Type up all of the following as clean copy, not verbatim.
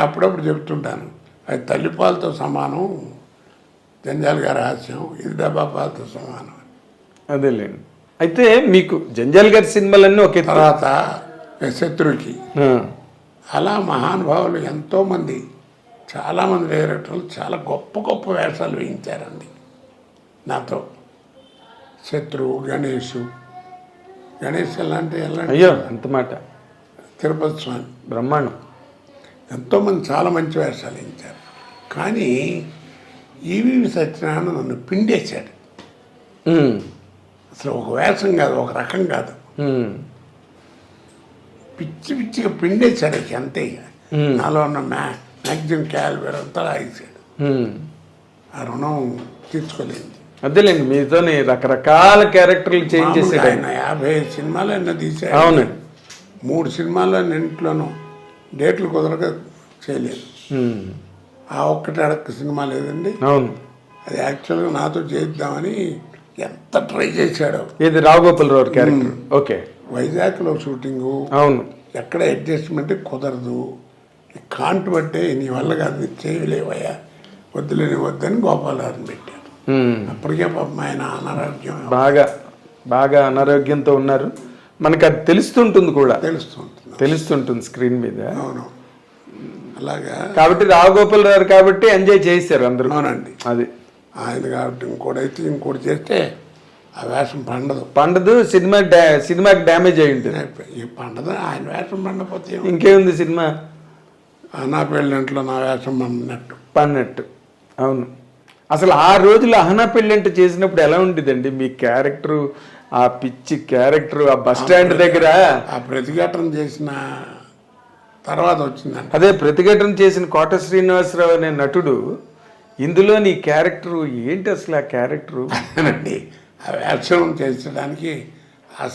అప్పుడప్పుడు చెప్తుంటాను, అది తల్లిపాలతో సమానం, జంజాల్ గారి హాస్యం, ఇది డబ్బా పాలతో సమానం. అదేలేండి. అయితే మీకు జంజాల్ గారి సినిమాలన్నీ ఒకే తర్వాత శత్రుకి అలా మహానుభావులు ఎంతోమంది, చాలామంది డైరెక్టర్లు చాలా గొప్ప గొప్ప వేషాలు వేయించారండి నాతో. శత్రువు, గణేష్ ఎలాంటి అయ్యో అంత మాట, తిరుపతి స్వామి, బ్రహ్మాండం, ఎంతోమంది చాలా మంచి వేషాలు వేయించారు. కానీ ఈవీవి సత్యనారాయణ నన్ను పిండేశాడు. అసలు ఒక వేషం కాదు, ఒక రకం కాదు, పిచ్చి పిచ్చిగా పిండేశాడు. అంతే, నాలో ఉన్న మ్యాక్సిమం క్యాలిబర్ అంతా రాయించాడు. ఆ రుణం తీర్చుకోలేదు. అదేలేండి, మీతోని రకరకాల క్యారెక్టర్లు చేంజ్ చేసాడు ఆయన. 50 సినిమాలు ఎన్నో తీసాడు. అవునండి. 3 సినిమాల్లో ఇంట్లోనూ డేట్లు కుదరక చేయలేదు. ఆ ఒక్కటి అడక్క సినిమా లేదండి. అవును, అది యాక్చువల్గా నాతో చేద్దామని ఎంత ట్రై చేశాడో. ఇది రావుగోపాలరావు క్యారెక్టర్. ఓకే, వైజాగ్లో షూటింగు, అవును, ఎక్కడ అడ్జస్ట్మెంట్ కుదరదు, కాంటు బట్టే నీ వల్ల కాదు, చేయలేవయ్యా, వద్దులేని వద్దని గోపాలరావుని పెట్టారు. అప్పటికే పాపం ఆయన అనారోగ్యం, బాగా అనారోగ్యంతో ఉన్నారు. మనకు అది తెలుస్తుంటుంది కూడా, తెలుస్తుంటుంది స్క్రీన్ మీద. అవును, అలాగా. కాబట్టి రావుగోపాలరావు కాబట్టి ఎంజాయ్ చేశారు అందరూ. అవునండి, అది ఆయన కాబట్టి. ఇంకోటి చేస్తే ఆ వేషం పండదు, సినిమాకి డ్యామేజ్ అయి ఉంటుంది. పండదు, ఆయన వేషం పండపోతే ఇంకేముంది సినిమా. నా పెళ్ళింట్లో నా వేషం పన్నట్టు. అవును, అసలు ఆ రోజులు అహనా పెళ్ళంటే చేసినప్పుడు ఎలా ఉండేదండి మీ క్యారెక్టరు, ఆ పిచ్చి క్యారెక్టర్, ఆ బస్ స్టాండ్ దగ్గర ఆ ప్రతిఘటన చేసిన తర్వాత వచ్చిందండి. అదే ప్రతిఘటన చేసిన కోట శ్రీనివాసరావు అనే నటుడు, ఇందులో నీ క్యారెక్టరు ఏంటి అసలు? ఆ క్యారెక్టరు అండి, ఆ వేషం చేసడానికి ఆ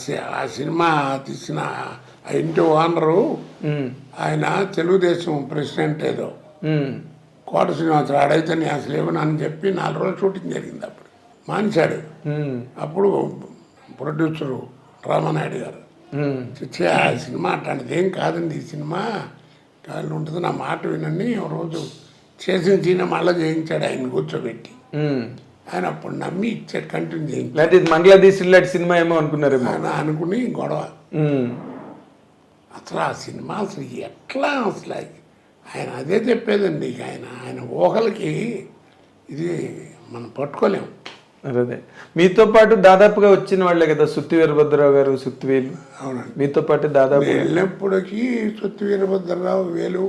సినిమా తీసిన ఆ ఇంటి ఓనరు, ఆయన తెలుగుదేశం ప్రెసిడెంట్ ఏదో, కోట శ్రీనివాసరావు, ఆడైతే నేను అసలు ఇవ్వనని చెప్పి 4 రోజులు షూటింగ్ జరిగింది. అప్పుడు మానేశాడు. అప్పుడు ప్రొడ్యూసరు రామానాయుడు గారు చిచ్చే, ఆ సినిమా అట్లాంటిది ఏం కాదండి, ఈ సినిమా కాళ్ళు ఉంటుంది, నా మాట వినండి. రోజు చేసిన సీన్ మళ్ళీ చేయించాడు ఆయన కూర్చోబెట్టి. ఆయన అప్పుడు నమ్మి ఇచ్చాడు, కంటిన్యూ చేయించాడు. మంగళాదేశ్ సినిమా ఏమో అనుకున్నారు అనుకుని గొడవ. అసలు ఆ సినిమా అసలు ఎట్లా, అసలు ఆయన అదే చెప్పేదండి. ఆయన ఊహలకి ఇది మనం పట్టుకోలేము. అదే మీతో పాటు దాదాపుగా వచ్చిన వాళ్ళే కదా సుత్తి వీరభద్రరావు గారు, సుత్తివేలు. అవునండి, మీతో పాటు దాదాపు వెళ్ళినప్పటికీ సుత్తి వీరభద్రరావు, వేలు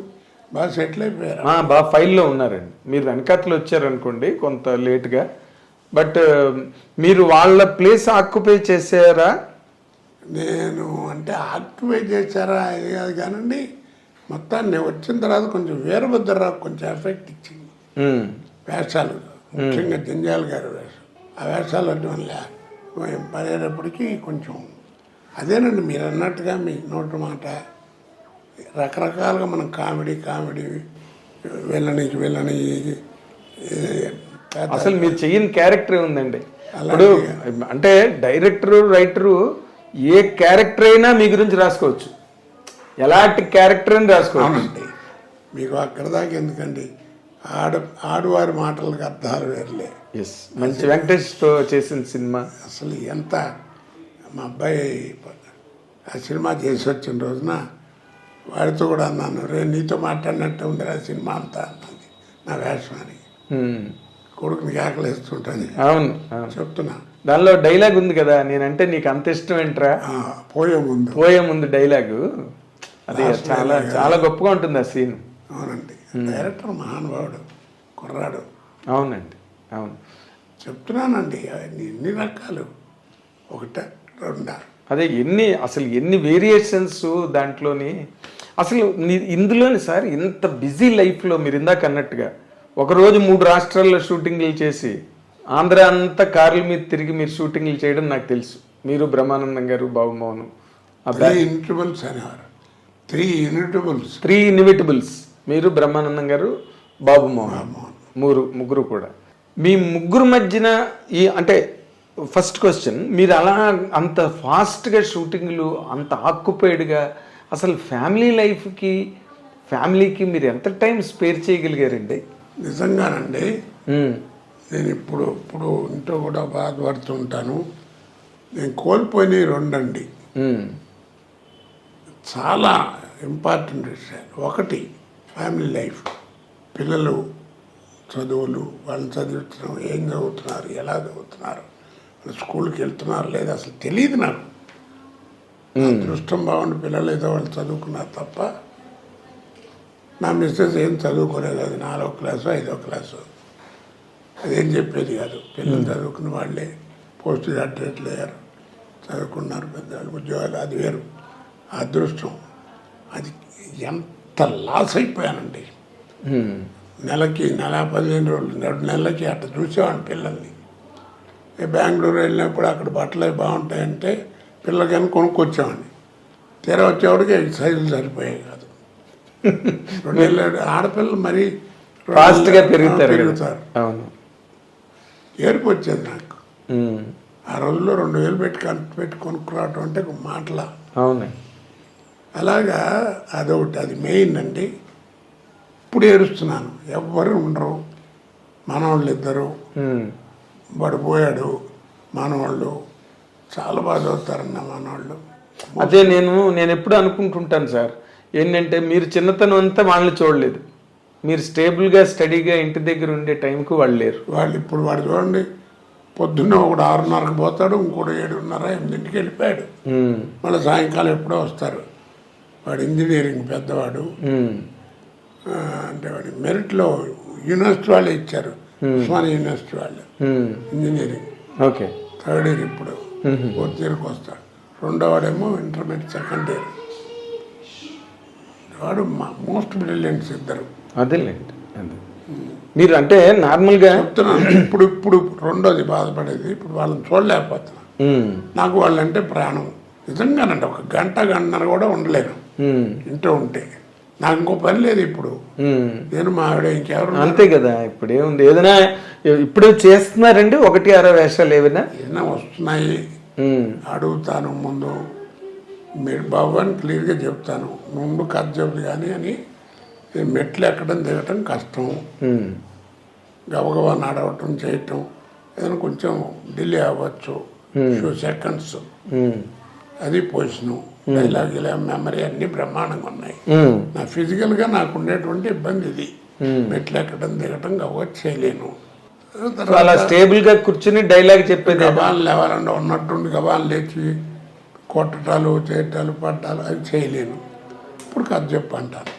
బాగా సెటిల్ అయిపోయారు. బాగా ఫైల్లో ఉన్నారండి. మీరు వెనకాతలు వచ్చారనుకోండి కొంత లేట్గా, బట్ మీరు వాళ్ళ ప్లేస్ ఆక్యుపై చేశారా? నేను అంటే ఆక్యుపై చేశారా అది కాదు కానండి, మొత్తాన్ని నేను వచ్చిన తర్వాత కొంచెం వీరభద్రరావు కొంచెం ఎఫెక్ట్ ఇచ్చింది. వేషాలు, ముఖ్యంగా జంజాల్ గారి వేషం, ఆ వేషాలు వల్ల పడేటప్పటికీ కొంచెం అదేనండి మీరు అన్నట్టుగా మీ నోటి మాట రకరకాలుగా మనం కామెడీ వెళ్ళని అసలు మీరు చెయ్యని క్యారెక్టర్ ఉందండి. ఇప్పుడు అంటే డైరెక్టరు, రైటరు ఏ క్యారెక్టర్ అయినా మీ గురించి రాసుకోవచ్చు, ఎలాంటి క్యారెక్టర్ అని రాసుకోవచ్చు. మీకు అక్కడ దాకా ఎందుకండి, ఆడువారి మాటలకు అర్థాలు వేర్లే. ఎస్, మంచి వెంకటేష్తో చేసిన సినిమా. అసలు ఎంత మా అబ్బాయి ఆ సినిమా చేసి వచ్చిన రోజున వాడితో కూడా అన్నాను, నీతో మాట్లాడినట్టు ఉంది ఆ సినిమా అంతా అన్నది నా వేషం అని. కొడుకుని ఆకలిస్తుంటాను. అవును, చెప్తున్నా. దానిలో డైలాగ్ ఉంది కదా, నేనంటే నీకు అంత ఇష్టం ఏంట్రా, పోయే ముందు డైలాగు, అది చాలా చాలా గొప్పగా ఉంటుంది ఆ సీన్. అవునండి, డైరెక్టర్ మహానుభావుడు, కుర్రాడు. అవునండి, అవును, చెప్తున్నానండి. ఎన్ని రకాలు, ఒకట రెండా, అదే అసలు ఎన్ని వేరియేషన్స్ దాంట్లోని. అసలు ఇందులోని సార్ ఇంత బిజీ లైఫ్లో మీరు ఇందాక అన్నట్టుగా ఒకరోజు 3 రాష్ట్రాల్లో షూటింగ్లు చేసి ఆంధ్ర అంతా కార్ల మీద తిరిగి మీరు షూటింగ్లు చేయడం నాకు తెలుసు. మీరు బ్రహ్మానందం గారు, బాబుమోహన్, 3 ఇన్విటబుల్స్, మీరు బ్రహ్మానందం గారు, బాబుమోహన్, ముగ్గురు కూడా. మీ ముగ్గురు మధ్యన అంటే ఫస్ట్ క్వశ్చన్, మీరు అలా అంత ఫాస్ట్గా షూటింగ్లు, అంత ఆక్యుపైడ్గా, అసలు ఫ్యామిలీ లైఫ్కి ఫ్యామిలీకి మీరు ఎంత టైం స్పేర్ చేయగలిగారండి? నిజంగానండి ఉమ్, నేను ఇప్పుడు ఇంట్లో కూడా బాధపడుతుంటాను. నేను కోల్పోయినవి రెండండి, ఉమ్, చాలా ఇంపార్టెంట్ విషయాలు. ఒకటి ఫ్యామిలీ లైఫ్, పిల్లలు చదువులు, వాళ్ళని చదువుతున్నాం, ఏం చదువుతున్నారు, ఎలా చదువుతున్నారు, వాళ్ళు స్కూల్కి వెళ్తున్నారు లేదా అసలు తెలియదు నాకు. అదృష్టం బాగుండి పిల్లలు ఏదో వాళ్ళు చదువుకున్నారు తప్ప నా మిస్సెస్ ఏం చదువుకోలేదు. అది 4వ క్లాసు 5వ క్లాసు అదేం చెప్పేది కాదు. పిల్లలు చదువుకున్న వాళ్ళే పోస్ట్ గ్రాడ్యుయేట్లు అయ్యారు, చదువుకున్నారు, పెద్దవాళ్ళు ఉద్యోగాలు, అది వేరు. అదృష్టం అది. ఎంత లాస్ అయిపోయానండి. ఉమ్, నెలకి 15 రోజులు 2 నెలలకి అట్లా చూసేవాడిని పిల్లల్ని. బెంగళూరు వెళ్ళినప్పుడు అక్కడ బట్టలు అవి బాగుంటాయంటే పిల్లలకైనా కొనుక్కొచ్చేవాడిని. తీరా వచ్చేవాడికి సైజులు సరిపోయాయి కాదు. 2 నెలలు ఆడపిల్లలు మరీ ఫాస్ట్గా పెరుగుతారు. అవును, ఏడుపు వచ్చేది నాకు. ఉమ్, ఆ రోజుల్లో 2000 పెట్టి కొనుక్కురావటం అంటే ఒక మాటల. అవును, అలాగా అదొకటి, అది మెయిన్ అండి. ఇప్పుడు ఏడుస్తున్నాను, ఎవ్వరు ఉండరు. మనవాళ్ళు ఇద్దరు, ఉమ్, వాడు పోయాడు. మనవాళ్ళు చాలా బాగా చదువుతారన్న మనవాళ్ళు. అదే నేను ఎప్పుడు అనుకుంటుంటాను సార్, ఏంటంటే మీరు చిన్నతనం అంతా వాళ్ళని చూడలేదు, మీరు స్టేబుల్గా స్టడీగా ఇంటి దగ్గర ఉండే టైంకు వాళ్ళు లేరు. వాళ్ళు ఇప్పుడు వాడు చూడండి, పొద్దున్న ఒకడు 6:30కి పోతాడు, ఇంకోటి 7:30 8కి వెళ్ళిపోయాడు. మళ్ళీ సాయంకాలం ఎప్పుడో వస్తారు. వాడు ఇంజనీరింగ్ పెద్దవాడు. అంటే వాడి మెరిట్లో యూనివర్సిటీ వాళ్ళే ఇచ్చారు, ఉస్మానియా యూనివర్సిటీ వాళ్ళు ఇంజనీరింగ్. ఓకే, 3rd ఇయర్ ఇప్పుడు, 4th ఇయర్కి వస్తాడు. రెండోవాడేమో ఇంటర్మీడియట్ 2nd ఇయర్. వాడు మోస్ట్ బ్రిలియంట్స్ ఇద్దరు. అదేలేండి. మీరు అంటే నార్మల్గా చెప్తున్నాను. ఇప్పుడు రెండోది బాధపడేది, ఇప్పుడు వాళ్ళని చూడలేకపోతున్నా. నాకు వాళ్ళంటే ప్రాణం. నిజంగానండి, ఒక గంటన్నర కూడా ఉండలేను ఇంట్లో ఉంటే. నాకు ఇంకో పని లేదు ఇప్పుడు. నేను మా ఆవిడ ఇంకెవరు. అంతే కదా, ఇప్పుడు ఏముంది, ఏదైనా ఇప్పుడు చేస్తున్నారండి 1-6 వేషాలు ఏదైనా వస్తున్నాయి. అడుగుతాను ముందు, మీరు బాబు అని క్లియర్గా చెప్తాను, ముందు కథ చెప్పు కానీ అని. మెట్లు ఎక్కడం దిగటం కష్టం, గబగబా నడవటం చేయటం ఏదైనా కొంచెం డిలే అవ్వచ్చు, ఫ్యూ సెకండ్స్. అది పొజిషను, డైలాగ్ ఇలా మెమరీ అన్ని బ్రహ్మాండంగా ఉన్నాయి. నా ఫిజికల్గా నాకు ఉండేటువంటి ఇబ్బంది ఇది. మెట్లు ఎక్కడం దిగటం గబగబా చేయలేను. అలా స్టేబుల్గా కూర్చుని డైలాగ్ చెప్పేది, గబాలు లేవాలంటే ఉన్నట్టుండి గబాలు లేచి కొట్టటాలు చేయటాలు పట్టాలు అవి చేయలేను. ఇప్పుడు కథ చెప్పు అంటాను.